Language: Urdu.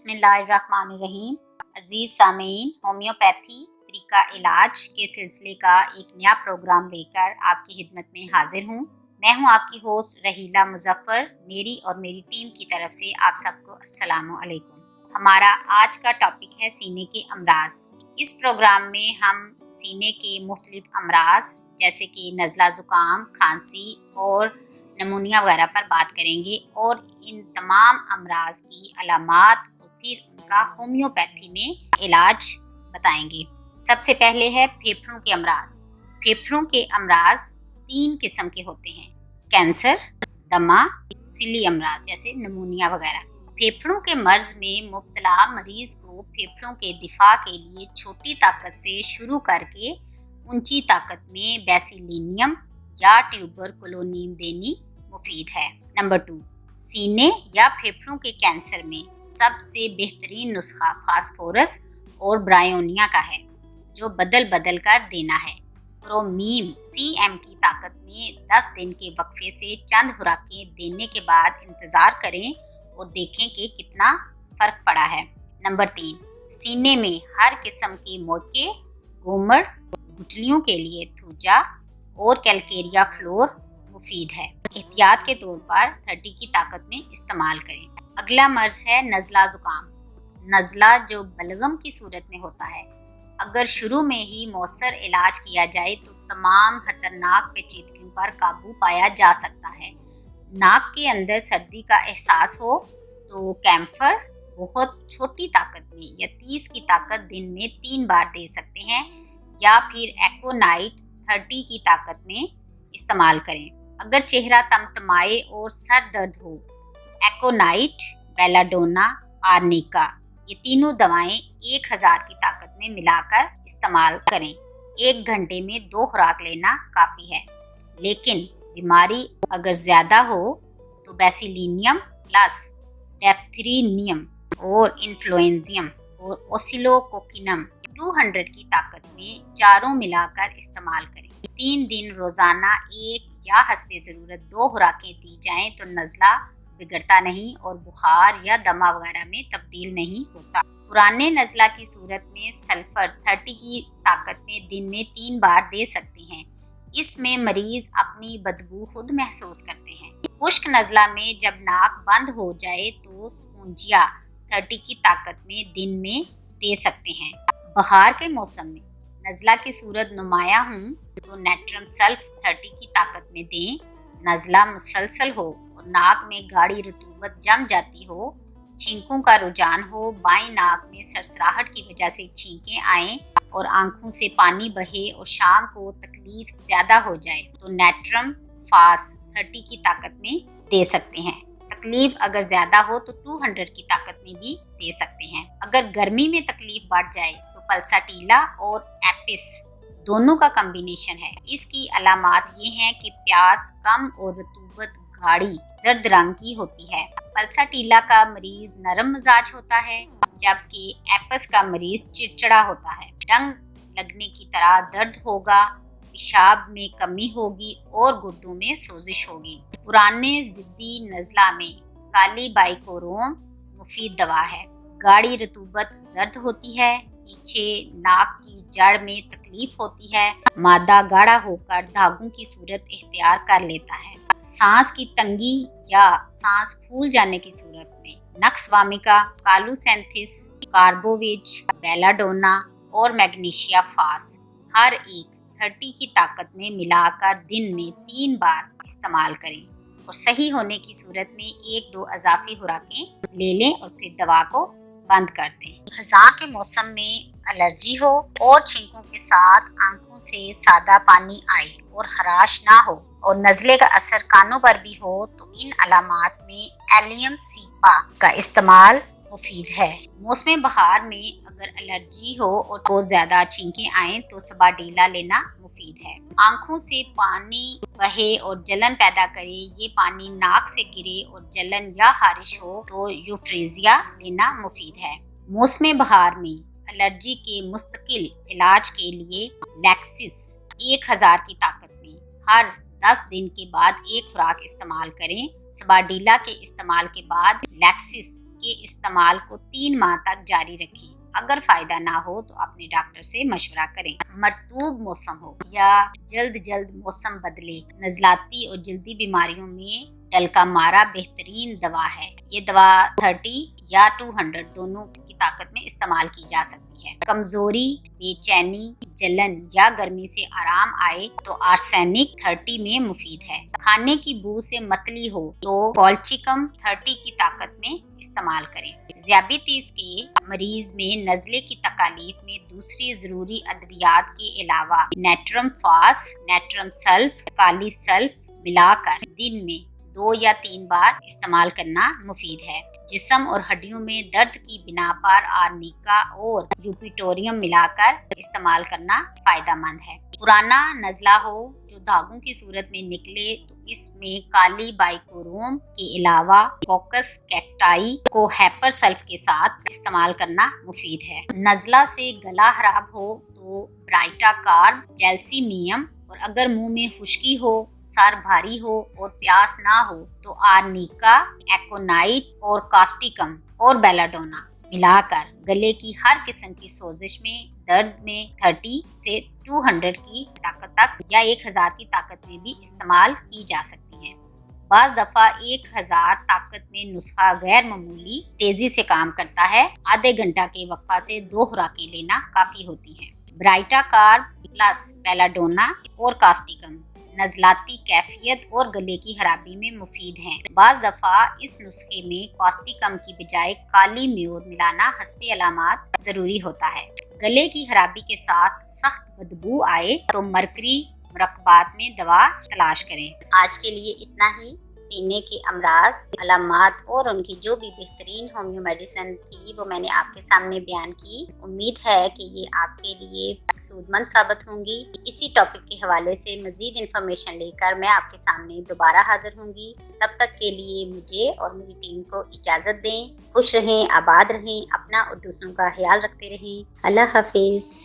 بسم اللہ الرحمن الرحیم۔ عزیز سامعین، ہومیوپیتھی طریقہ علاج کے سلسلے کا ایک نیا پروگرام لے کر آپ کی خدمت میں حاضر ہوں۔ میں ہوں آپ کی ہوسٹ رحیلہ مظفر۔ میری اور میری ٹیم کی طرف سے آپ سب کو السلام علیکم۔ ہمارا آج کا ٹاپک ہے سینے کے امراض۔ اس پروگرام میں ہم سینے کے مختلف امراض جیسے کہ نزلہ زکام، کھانسی اور نمونیا وغیرہ پر بات کریں گے اور ان تمام امراض کی علامات اور پھر ان کا ہومیوپیتھی میں علاج بتائیں گے۔ سب سے پہلے ہے پھیپھڑوں کے امراض۔ پھیپھڑوں کے امراض 3 قسم کے ہوتے ہیں: کینسر، دمہ، سلی امراض جیسے نمونیا وغیرہ۔ پھیپھڑوں کے مرض میں مبتلا مریض کو پھیپھڑوں کے دفاع کے لیے چھوٹی طاقت سے شروع کر کے اونچی طاقت میں بیسیلینیم یا ٹیوبرکلونیم دینی مفید ہے۔ نمبر 2، سینے یا پھیپھڑوں کے کینسر میں سب سے بہترین نسخہ فاسفورس اور برائیونیا کا ہے، جو بدل کر دینا ہے۔ کرومیم CM کی طاقت میں 10 دن کے وقفے سے چند خوراکیں دینے کے بعد انتظار کریں اور دیکھیں کہ کتنا فرق پڑا ہے۔ نمبر 3، سینے میں ہر قسم کے موقع، گومڑ، گٹھلیوں کے لیے تھوجا اور کیلکیریا فلور مفید ہے۔ احتیاط کے طور پر 30 کی طاقت میں استعمال کریں۔ اگلا مرض ہے نزلہ زکام۔ نزلہ جو بلغم کی صورت میں ہوتا ہے، اگر شروع میں ہی مؤثر علاج کیا جائے تو تمام خطرناک پیچیدگیوں پر قابو پایا جا سکتا ہے۔ ناک کے اندر سردی کا احساس ہو تو کیمفر بہت چھوٹی طاقت میں یا 30 کی طاقت دن میں 3 بار دے سکتے ہیں، یا پھر ایکونائٹ 30 کی طاقت میں استعمال کریں۔ اگر چہرہ تمتمائے اور سر درد ہو تو ایکونائٹ، بیلاڈونا، آرنیکا یہ تینوں دوائیں 1000 کی طاقت میں ملا کر استعمال کریں۔ 1 گھنٹے میں 2 خوراک لینا کافی ہے۔ لیکن بیماری اگر زیادہ ہو تو بیسیلینیم پلس ڈیپتھرینیم اور انفلوئنزیم اور اوسیلو کوکینم 200 کی طاقت میں چاروں ملا کر استعمال کریں۔ 3 دن روزانہ 1 یا حسب ضرورت 2 خوراکیں دی جائیں تو نزلہ بگڑتا نہیں اور بخار یا دمہ وغیرہ میں تبدیل نہیں ہوتا۔ پرانے نزلہ کی صورت میں سلفر 30 کی طاقت میں دن میں 3 بار دے سکتے ہیں۔ اس میں مریض اپنی بدبو خود محسوس کرتے ہیں۔ خشک نزلہ میں جب ناک بند ہو جائے تو سپونجیا 30 کی طاقت میں دن میں دے سکتے ہیں۔ بہار کے موسم میں نزلہ کی صورت نمایاں ہوں تو نیٹرم سلف 30 کی طاقت میں دیں۔ نزلہ مسلسل ہو اور ناک میں گاڑھی رطوبت جم جاتی ہو، چھینکوں کا رجحان ہو، بائیں ناک میں سرسراہٹ کی وجہ سے چھینکیں آئیں اور آنکھوں سے پانی بہے اور شام کو تکلیف زیادہ ہو جائے تو نیٹرم فاس 30 کی طاقت میں دے سکتے ہیں۔ تکلیف اگر زیادہ ہو تو 200 کی طاقت میں بھی دے سکتے ہیں۔ اگر گرمی میں تکلیف بڑھ جائے تو پلساٹیلا اور ایپس دونوں کا کمبینیشن ہے۔ اس کی علامات یہ ہیں کہ پیاس کم اور رطوبت گاڑھی زرد رنگ کی ہوتی ہے۔ پلساٹیلا کا مریض نرم مزاج ہوتا ہے، جبکہ ایپس کا مریض چڑچڑا ہوتا ہے۔ ڈنگ لگنے کی طرح درد ہوگا، پیشاب میں کمی ہوگی اور گردوں میں سوزش ہوگی۔ پرانے ضدی نزلہ میں کالی بائیکوروم مفید دوا ہے۔ گاڑھی رطوبت زرد ہوتی ہے، پیچھے ناک کی جڑ میں تکلیف ہوتی ہے، مادہ گاڑھا ہو کر دھاگوں کی صورت اختیار کر لیتا ہے۔ سانس کی تنگی یا سانس پھول جانے کی صورت میں نکس وامیکا، کالوسینتھس، کاربوویج، بیلاڈونا اور میگنیشیا فاس ہر ایک 30 کی طاقت میں ملا کر دن میں 3 بار استعمال کریں اور صحیح ہونے کی صورت میں 1-2 اضافی خوراکیں لے لیں اور پھر دوا کو بند کر دیں۔ خزاں کے موسم میں الرجی ہو اور چھینکوں کے ساتھ آنکھوں سے سادہ پانی آئے اور خراش نہ ہو اور نزلے کا اثر کانوں پر بھی ہو تو ان علامات میں ایلیم سیپا کا استعمال مفید ہے۔ موسم بہار میں اگر الرجی ہو اور بہت زیادہ چھینکیں آئیں تو سباڈیلا لینا مفید ہے۔ آنکھوں سے پانی بہے اور جلن پیدا کرے، یہ پانی ناک سے گرے اور جلن یا خارش ہو تو یوفریزیا لینا مفید ہے۔ موسم بہار میں الرجی کے مستقل علاج کے لیے لیکسس 1000 کی طاقت میں ہر 10 دن کے بعد 1 خوراک استعمال کریں۔ سباڈیلا کے استعمال کے بعد لیکسس کے استعمال کو 3 ماہ تک جاری رکھیں۔ اگر فائدہ نہ ہو تو اپنے ڈاکٹر سے مشورہ کریں۔ مرطوب موسم ہو یا جلد موسم بدلے، نزلاتی اور جلدی بیماریوں میں ڈلکامارا بہترین دوا ہے۔ یہ دوا 30 یا 200 دونوں کی طاقت میں استعمال کی جا سکتی ہے۔ کمزوری، بے چینی، جلن یا گرمی سے آرام آئے تو آرسینک 30 میں مفید ہے۔ کھانے کی بو سے متلی ہو تو کولچیکم 30 کی طاقت میں استعمال کریں۔ ذیابیطس کے مریض میں نزلے کی تکالیف میں دوسری ضروری ادویات کے علاوہ نیٹرم فاس، نیٹرم سلف، کالی سلف ملا کر دن میں 2 یا 3 بار استعمال کرنا مفید ہے۔ جسم اور ہڈیوں میں درد کی بنا پر آرنیکا اور یوپیٹوریم ملا کر استعمال کرنا فائدہ مند ہے۔ پرانا نزلہ ہو جو دھاگوں کی صورت میں نکلے تو اس میں کالی بائکوروم کے علاوہ کوکس کیکٹائی کو ہیپر سلف کے ساتھ استعمال کرنا مفید ہے۔ نزلہ سے گلا خراب ہو تو برائٹا کارب، جیلسیمیم، اور اگر منہ میں خشکی ہو، سر بھاری ہو اور پیاس نہ ہو تو آرنیکا، ایکونائٹ اور کاسٹیکم اور بیلاڈونا ملا کر گلے کی ہر قسم کی سوزش میں، درد میں 30 سے 200 کی طاقت تک یا 1000 کی طاقت میں بھی استعمال کی جا سکتی ہیں۔ بعض دفعہ 1000 طاقت میں نسخہ غیر معمولی تیزی سے کام کرتا ہے۔ آدھے گھنٹہ کے وقفہ سے 2 خوراکیں لینا کافی ہوتی ہیں۔ برائٹا کارب پلس بیلاڈونا اور کاسٹیکم نزلاتی کیفیت اور گلے کی خرابی میں مفید ہیں۔ بعض دفعہ اس نسخے میں کاسٹیکم کی بجائے کالی میور ملانا حسب علامات ضروری ہوتا ہے۔ گلے کی خرابی کے ساتھ سخت بدبو آئے تو مرکری مرکبات میں دوا تلاش کریں۔ آج کے لیے اتنا ہی۔ سینے کے امراض، علامات اور ان کی جو بھی بہترین ہومیو میڈیسن تھی وہ میں نے آپ کے سامنے بیان کی۔ امید ہے کہ یہ آپ کے لیے سود مند ثابت ہوں گی۔ اسی ٹاپک کے حوالے سے مزید انفارمیشن لے کر میں آپ کے سامنے دوبارہ حاضر ہوں گی۔ تب تک کے لیے مجھے اور میری ٹیم کو اجازت دیں۔ خوش رہیں، آباد رہیں، اپنا اور دوسروں کا خیال رکھتے رہیں۔ اللہ حافظ۔